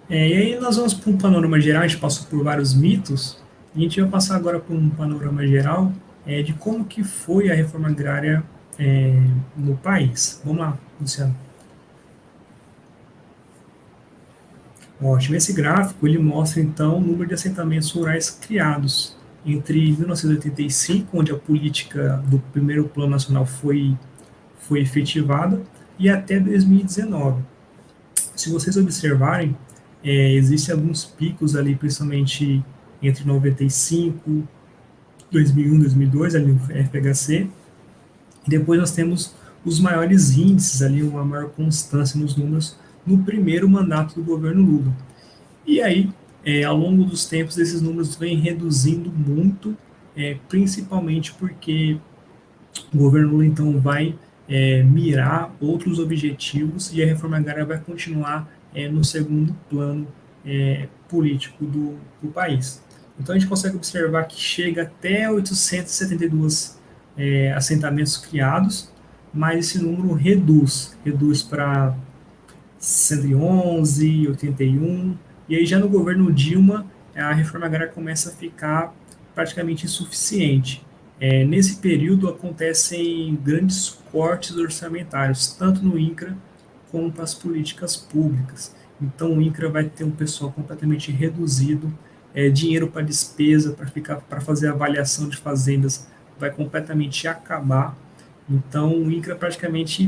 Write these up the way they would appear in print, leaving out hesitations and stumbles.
E aí nós vamos para um panorama geral, a gente passou por vários mitos, e a gente vai passar agora por um panorama geral de como que foi a reforma agrária é, no país. Vamos lá, Luciano. Ótimo. Esse gráfico ele mostra então o número de assentamentos rurais criados entre 1985, onde a política do primeiro plano nacional foi efetivada, e até 2019. Se vocês observarem, existem alguns picos ali, principalmente entre 95, 2001, 2002, ali no FHC, e depois nós temos os maiores índices ali, uma maior constância nos números no primeiro mandato do governo Lula. E aí, ao longo dos tempos, esses números vêm reduzindo muito, principalmente porque o governo Lula então vai mirar outros objetivos e a reforma agrária vai continuar no segundo plano político do país. Então a gente consegue observar que chega até 872 assentamentos criados, mas esse número reduz para 111, 81, e aí já no governo Dilma a reforma agrária começa a ficar praticamente insuficiente. Nesse período acontecem grandes cortes orçamentários, tanto no INCRA como para as políticas públicas. Então o INCRA vai ter um pessoal completamente reduzido, dinheiro para despesa, para fazer avaliação de fazendas vai completamente acabar. Então o INCRA praticamente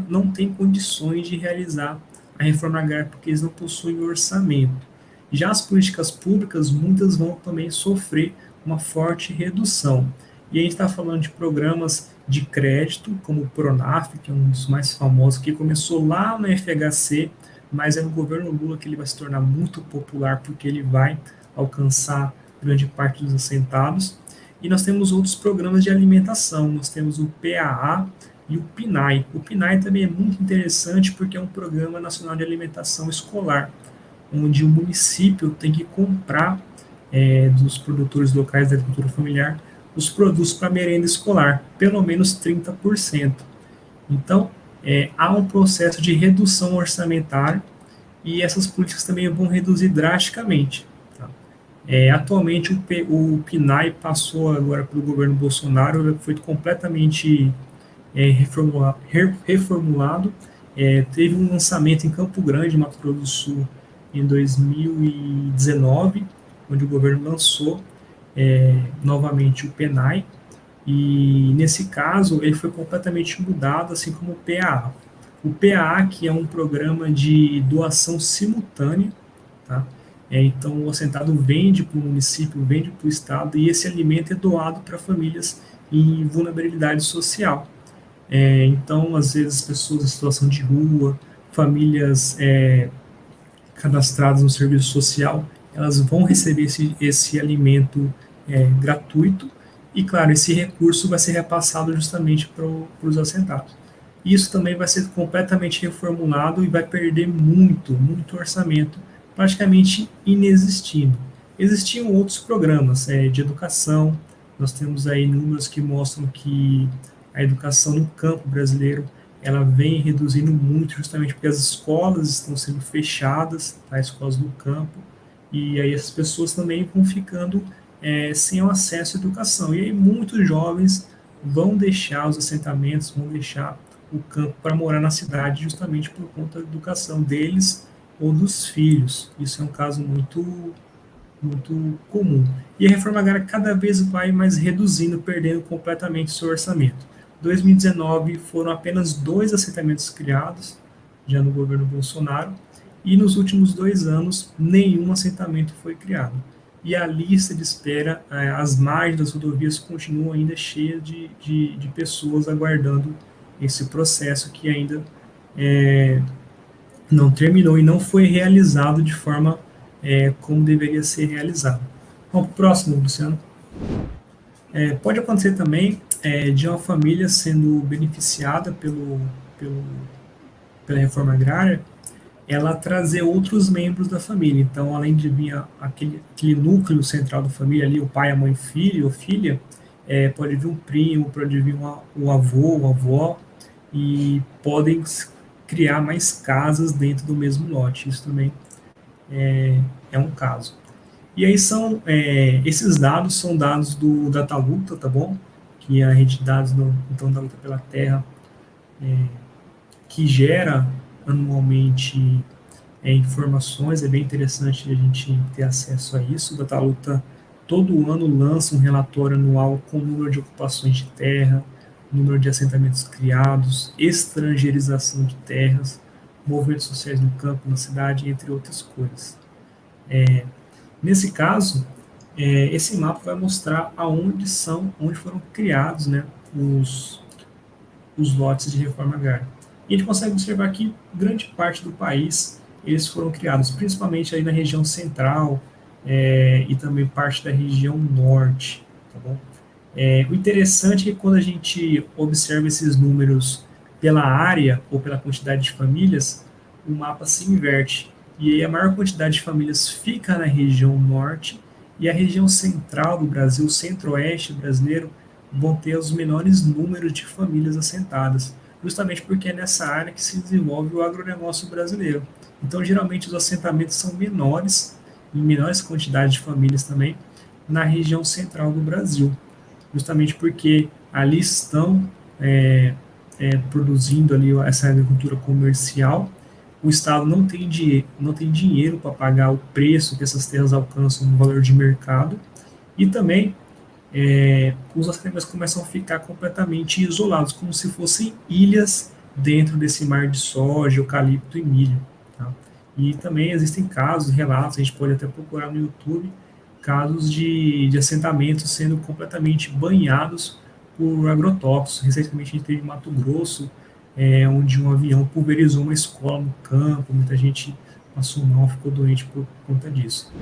não tem condições de realizar a reforma agrária porque eles não possuem orçamento. Já as políticas públicas, muitas vão também sofrer uma forte redução. E a gente está falando de programas de crédito, como o Pronaf, que é um dos mais famosos, que começou lá no FHC, mas é no governo Lula que ele vai se tornar muito popular, porque ele vai alcançar grande parte dos assentados. E nós temos outros programas de alimentação, nós temos o PAA e o PNAE. O PNAE também é muito interessante porque é um programa nacional de alimentação escolar, onde o município tem que comprar dos produtores locais da agricultura familiar os produtos para merenda escolar, pelo menos 30%. Então, há um processo de redução orçamentária e essas políticas também vão reduzir drasticamente. Tá? Atualmente, o PNAE passou agora pelo governo Bolsonaro, foi completamente reformulado. Teve um lançamento em Campo Grande, Mato Grosso do Sul, em 2019, onde o governo lançou novamente o PNAE, e nesse caso ele foi completamente mudado, assim como o PAA. O PAA, que é um programa de doação simultânea, tá? Então o assentado vende para o município, vende para o estado, e esse alimento é doado para famílias em vulnerabilidade social. Então, às vezes, pessoas em situação de rua, famílias cadastradas no serviço social, elas vão receber esse alimento gratuito e, claro, esse recurso vai ser repassado justamente para os assentados. Isso também vai ser completamente reformulado e vai perder muito orçamento, praticamente inexistindo. Existiam outros programas de educação, nós temos aí números que mostram que a educação no campo brasileiro ela vem reduzindo muito, justamente porque as escolas estão sendo fechadas, tá? Escolas no campo, e aí as pessoas também vão ficando sem o acesso à educação. E aí muitos jovens vão deixar os assentamentos, vão deixar o campo para morar na cidade, justamente por conta da educação deles ou dos filhos. Isso é um caso muito comum. E a reforma agrária cada vez vai mais reduzindo, perdendo completamente seu orçamento. Em 2019 foram apenas 2 assentamentos criados, já no governo Bolsonaro, e nos últimos 2 anos nenhum assentamento foi criado. E a lista de espera, as margens das rodovias continuam ainda cheias de pessoas aguardando esse processo que ainda não terminou e não foi realizado de forma como deveria ser realizado. Vamos para o próximo, Luciano. Pode acontecer também de uma família sendo beneficiada pela reforma agrária, ela trazer outros membros da família. Então, além de vir aquele núcleo central da família ali, o pai, a mãe, filho ou filha, pode vir um primo, pode vir um avô, uma avó, e podem criar mais casas dentro do mesmo lote. Isso também é um caso. E aí esses dados são dados do Dataluta, tá bom? Que é a rede de dados então, da luta pela terra, que gera anualmente informações. É bem interessante a gente ter acesso a isso. O Dataluta todo ano lança um relatório anual com o número de ocupações de terra, número de assentamentos criados, estrangeirização de terras, movimentos sociais no campo, na cidade, entre outras coisas. Nesse caso, esse mapa vai mostrar onde foram criados, né, os lotes de reforma agrária. E a gente consegue observar que grande parte do país eles foram criados, principalmente aí na região central, e também parte da região norte, tá bom? O interessante é que quando a gente observa esses números pela área ou pela quantidade de famílias, o mapa se inverte. E aí a maior quantidade de famílias fica na região norte e a região central do Brasil, o centro-oeste brasileiro, vão ter os menores números de famílias assentadas, justamente porque é nessa área que se desenvolve o agronegócio brasileiro. Então, geralmente, os assentamentos são menores, em menores quantidades de famílias também, na região central do Brasil, justamente porque ali estão produzindo ali essa agricultura comercial. O Estado não tem dinheiro para pagar o preço que essas terras alcançam no valor de mercado, e também os assentamentos começam a ficar completamente isolados, como se fossem ilhas dentro desse mar de soja, eucalipto e milho. Tá? E também existem casos, relatos, a gente pode até procurar no YouTube, casos de assentamentos sendo completamente banhados por agrotóxicos. Recentemente a gente teve em Mato Grosso, onde um avião pulverizou uma escola no campo, muita gente passou mal, ficou doente por conta disso.